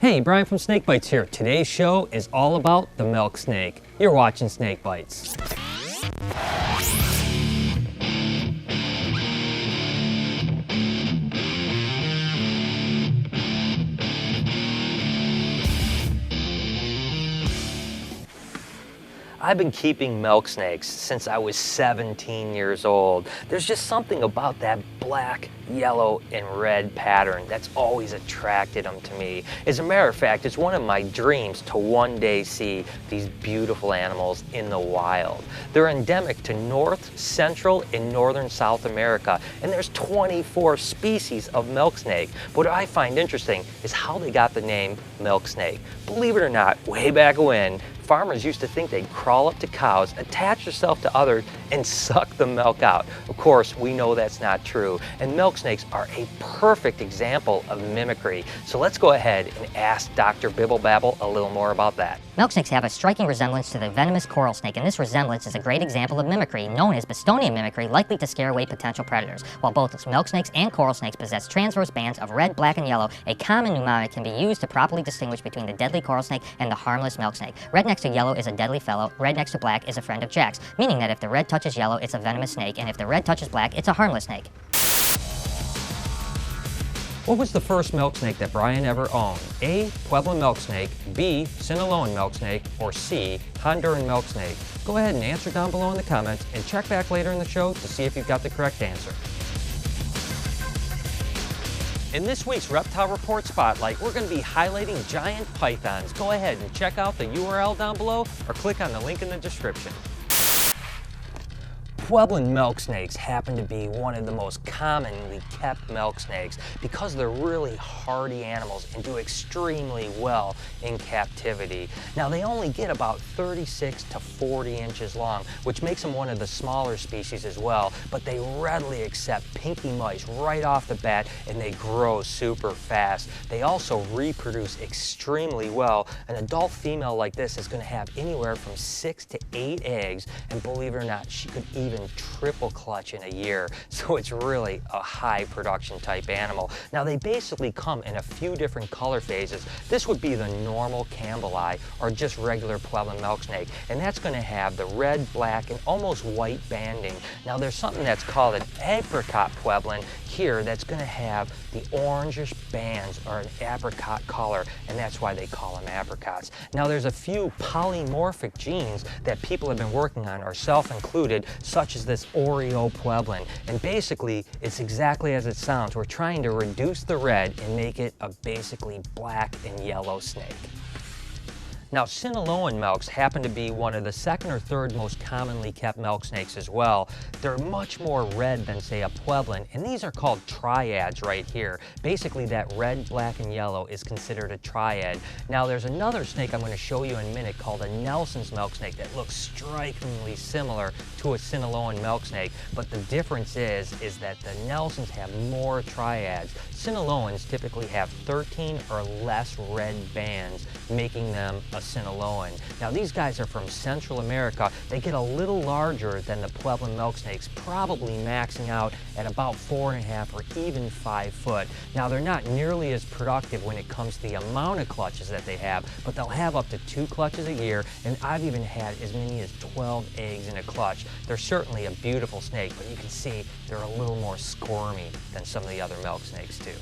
Hey, Brian from Snake Bites here. Today's show is all about the milk snake. You're watching Snake Bites. I've been keeping milk snakes since I was 17 years old. There's just something about that black, yellow, and red pattern that's always attracted them to me. As a matter of fact, it's one of my dreams to one day see these beautiful animals in the wild. They're endemic to North, Central, and Northern South America, and there's 24 species of milk snake. What I find interesting is how they got the name milk snake. Believe it or not, way back when, farmers used to think they'd crawl up to cows, attach themselves to others, and suck the milk out. Of course, we know that's not true, and milk snakes are a perfect example of mimicry. So let's go ahead and ask Dr. Bibble Babble a little more about that. Milk snakes have a striking resemblance to the venomous coral snake, and this resemblance is a great example of mimicry, known as Bostonian mimicry, likely to scare away potential predators. While both milk snakes and coral snakes possess transverse bands of red, black, and yellow, a common mnemonic can be used to properly distinguish between the deadly coral snake and the harmless milk snake. Red next to yellow is a deadly fellow, red next to black is a friend of Jack's, meaning that if the red touches yellow, it's a venomous snake, and if the red touches black, it's a harmless snake. What was the first milk snake that Brian ever owned? A. Pueblan milk snake, B. SINALOAN milk snake, or C. Honduran milk snake? Go ahead and answer down below in the comments and check back later in the show to see if you've got the correct answer. In this week's Reptile Report Spotlight, we're going to be highlighting giant pythons. Go ahead and check out the URL down below or click on the link in the description. Pueblan milk snakes happen to be one of the most commonly kept milk snakes because they're really hardy animals and do extremely well in captivity. Now, they only get about 36 to 40 inches long, which makes them one of the smaller species as well, but they readily accept pinky mice right off the bat and they grow super fast. They also reproduce extremely well. An adult female like this is going to have anywhere from 6 to 8 eggs, and believe it or not, she could even triple clutch in a year, so it's really a high production type animal. Now, they basically come in a few different color phases. This would be the normal Campbell eye or just regular Pueblan milk snake, and that's going to have the red, black, and almost white banding. Now, there's something that's called an apricot Pueblan here that's going to have the orangish bands or an apricot color, and that's why they call them apricots. Now, there's a few polymorphic genes that people have been working on, ourselves included, such as this Oreo Pueblan, and basically it's exactly as it sounds. We're trying to reduce the red and make it a basically black and yellow snake. Now, SINALOAN milks happen to be one of the second or third most commonly kept milk snakes as well. They're much more red than, say, a Pueblan, and these are called triads right here. Basically, that red, black, and yellow is considered a triad. Now, there's another snake I'm going to show you in a minute called a Nelson's milk snake that looks strikingly similar to a SINALOAN milk snake, but the difference is that the Nelsons have more triads. SINALOANs typically have 13 or less red bands, making them a SINALOAN. Now, these guys are from Central America. They get a little larger than the Pueblan milk snakes, probably maxing out at about 4.5 or even 5 foot. Now, they're not nearly as productive when it comes to the amount of clutches that they have, but they'll have up to 2 clutches a year, and I've even had as many as 12 eggs in a clutch. They're certainly a beautiful snake, but you can see they're a little more squirmy than some of the other milk snakes too.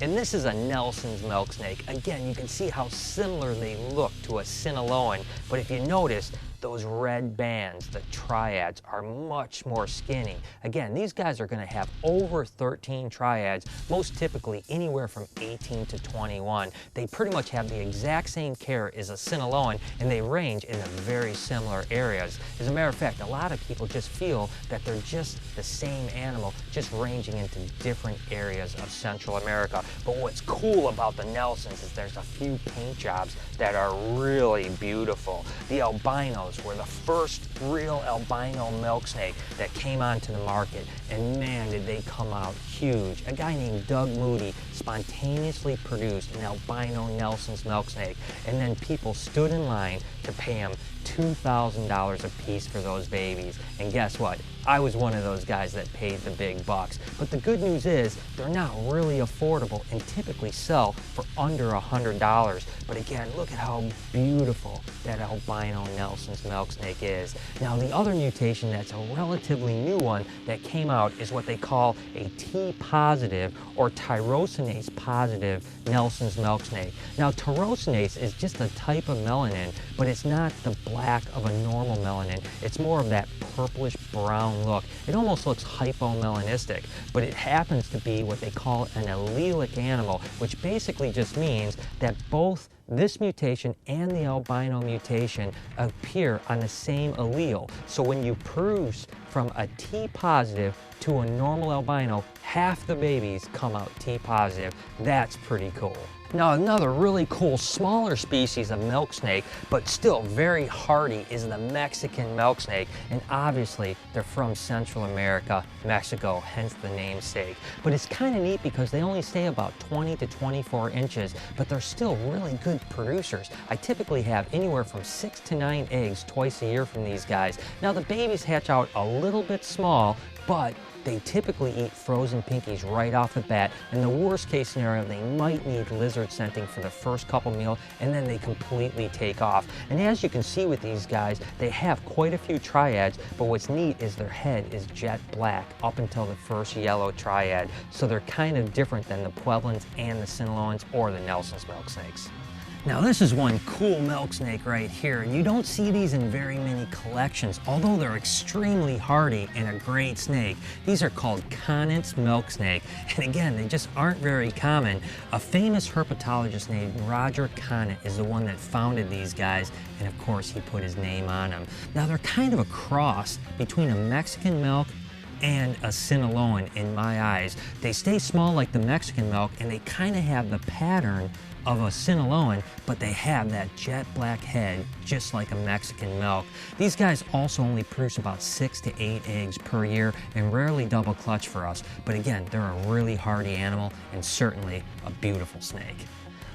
And this is a Nelson's milk snake. Again, you can see how similar they look to a SINALOAN, but if you notice, those red bands, the triads, are much more skinny. Again, these guys are going to have over 13 triads, most typically anywhere from 18 to 21. They pretty much have the exact same care as a SINALOAN, and they range in the very similar areas. As a matter of fact, a lot of people just feel that they're just the same animal, just ranging into different areas of Central America. But what's cool about the Nelsons is there's a few paint jobs that are really beautiful. The albinos were the first real albino milk snake that came onto the market, and man, did they come out huge. A guy named Doug Moody spontaneously produced an albino Nelson's milk snake, and then people stood in line to pay him $2,000 a piece for those babies. And guess what? I was one of those guys that paid the big bucks. But the good news is they're not really affordable and typically sell for under $100. But again, look at how beautiful that albino Nelson's milksnake is. Now the other mutation that's a relatively new one that came out is what they call a T positive or tyrosinase positive Nelson's milksnake. Now tyrosinase is just a type of melanin, but it's not the black of a normal melanin. It's more of that purplish brown look. It almost looks hypomelanistic, but it happens to be what they call an allelic animal, which basically just means that both this mutation and the albino mutation appear on the same allele. So when you produce from a T positive to a normal albino, half the babies come out T positive. That's pretty cool. Now another really cool smaller species of milk snake, but still very hardy, is the Mexican milk snake. And obviously they're from Central America, Mexico, hence the namesake. But it's kind of neat because they only stay about 20 to 24 inches, but they're still really good producers. I typically have anywhere from 6 to 9 eggs twice a year from these guys. Now the babies hatch out a little bit small, but they typically eat frozen pinkies right off the bat. In the worst case scenario, they might need lizard scenting for the first couple meals, and then they completely take off. And as you can see with these guys, they have quite a few triads, but what's neat is their head is jet black up until the first yellow triad. So they're kind of different than the Pueblans and the SINALOANs or the Nelson's milk snakes. Now this is one cool milk snake right here, and you don't see these in very many collections, although they're extremely hardy and a great snake. These are called CONANT'S milk snake, and again, they just aren't very common. A famous herpetologist named Roger Conant is the one that founded these guys, and of course he put his name on them. Now they're kind of a cross between a Mexican milk and a SINALOAN in my eyes. They stay small like the Mexican milk, and they kind of have the pattern of a SINALOAN, but they have that jet black head just like a Mexican milk. These guys also only produce about 6 to 8 eggs per year and rarely double clutch for us. But again, they're a really hardy animal and certainly a beautiful snake.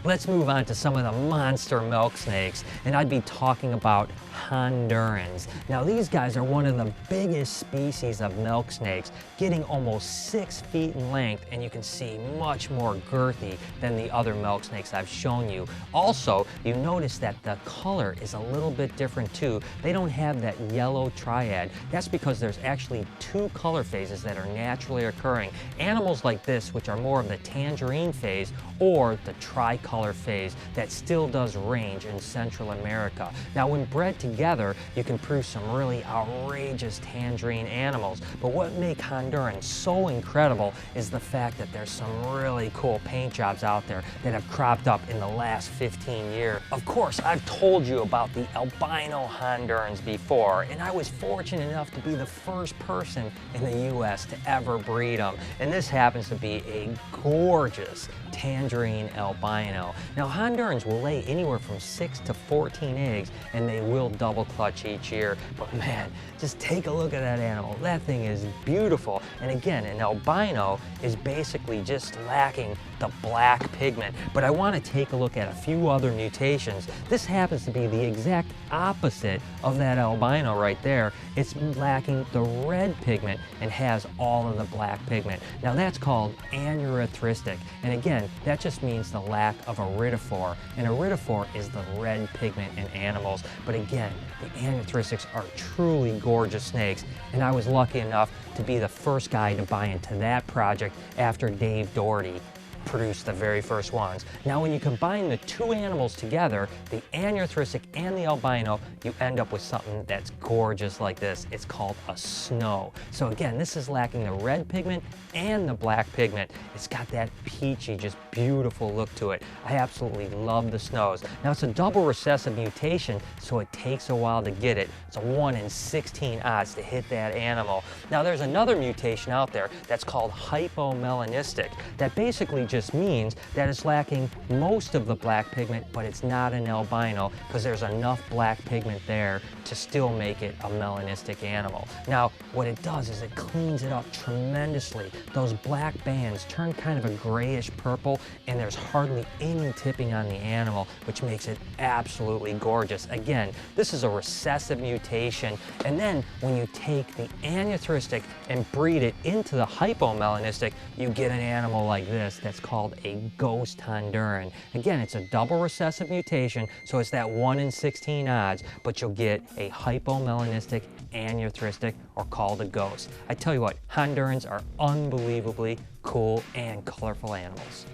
Let's move on to some of the monster milk snakes, and I'd be talking about Hondurans. Now these guys are one of the biggest species of milk snakes, getting almost 6 feet in length, and you can see much more girthy than the other milk snakes I've shown you. Also, you notice that the color is a little bit different too. They don't have that yellow triad. That's because there's actually 2 color phases that are naturally occurring. Animals like this, which are more of the tangerine phase or the tricolor phase, that still does range in Central America. Now when bred together, you can produce some really outrageous tangerine animals, but what makes Honduran so incredible is the fact that there's some really cool paint jobs out there that have cropped up in the last 15 years. Of course, I've told you about the albino Hondurans before, and I was fortunate enough to be the first person in the US to ever breed them, and this happens to be a gorgeous tangerine albino. Now Hondurans will lay anywhere from 6 to 14 eggs, and they will double clutch each year. But man, just take a look at that animal. That thing is beautiful. And again, an albino is basically just lacking the black pigment. But I want to take a look at a few other mutations. This happens to be the exact opposite of that albino right there. It's lacking the red pigment and has all of the black pigment. Now that's called aneurystic. And again, that just means the lack of iridophore. And iridophore is the red pigment in animals. But again, the aneurystic are truly gorgeous snakes. And I was lucky enough to be the first guy to buy into that project after Dave Doherty produced the very first ones. Now when you combine the 2 animals together, the aneurystic and the albino, you end up with something that's gorgeous like this. It's called a snow. So again, this is lacking the red pigment and the black pigment. It's got that peachy, just beautiful look to it. I absolutely love the snows. Now it's a double recessive mutation, so it takes a while to get it. It's a 1 in 16 odds to hit that animal. Now there's another mutation out there that's called hypomelanistic that basically just just means that it's lacking most of the black pigment, but it's not an albino because there's enough black pigment there to still make it a melanistic animal. Now, what it does is it cleans it up tremendously. Those black bands turn kind of a grayish purple, and there's hardly any tipping on the animal, which makes it absolutely gorgeous. Again, this is a recessive mutation, and then when you take the anuthristic and breed it into the hypomelanistic, you get an animal like this that's called a ghost Honduran. Again, it's a double recessive mutation, so it's that 1 in 16 odds, but you'll get a hypomelanistic anuthristic, or called a ghost. I tell you what, Hondurans are unbelievably cool and colorful animals.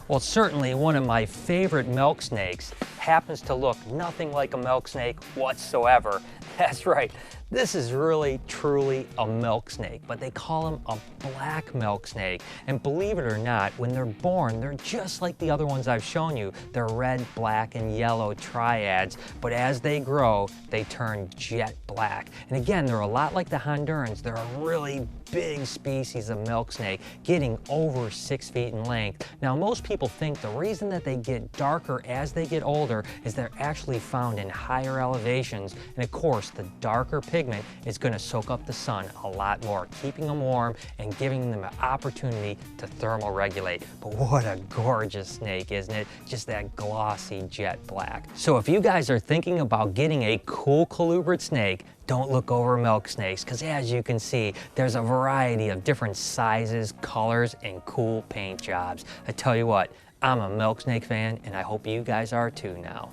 Well, certainly one of my favorite milk snakes happens to look nothing like a milk snake whatsoever. That's right, this is really, truly a milk snake, but they call him a black milk snake. And believe it or not, when they're born, they're just like the other ones I've shown you. They're red, black, and yellow triads, but as they grow, they turn jet black. And again, they're a lot like the Hondurans. They're a really big species of milk snake, getting over 6 feet in length. Now, most people think the reason that they get darker as they get older is they're actually found in higher elevations. And of course, the darker pigment is going to soak up the sun a lot more, keeping them warm and giving them an opportunity to thermal regulate. But what a gorgeous snake, isn't it? Just that glossy jet black. So if you guys are thinking about getting a cool colubrid snake, don't look over milk snakes, because as you can see, there's a variety of different sizes, colors, and cool paint jobs. I tell you what, I'm a milk snake fan, and I hope you guys are too now.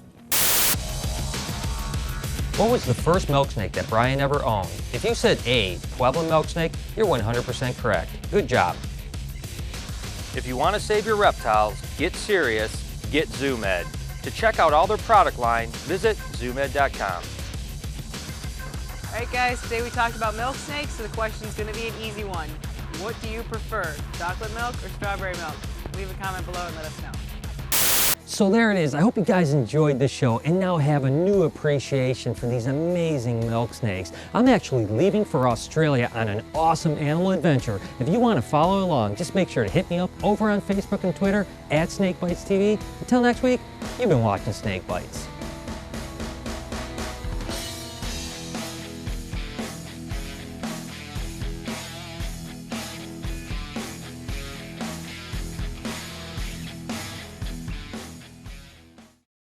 What was the first milk snake that Brian ever owned? If you said A, Pueblan milk snake, you're 100% correct. Good job. If you want to save your reptiles, get serious, get ZooMed. To check out all their product line, visit zoomed.com. All right, guys, today we talked about milk snakes, so the question is going to be an easy one. What do you prefer, chocolate milk or strawberry milk? Leave a comment below and let us know. So there it is. I hope you guys enjoyed this show and now have a new appreciation for these amazing milk snakes. I'm actually leaving for Australia on an awesome animal adventure. If you want to follow along, just make sure to hit me up over on Facebook and Twitter at SnakeBytesTV. Until next week, you've been watching Snake Bites.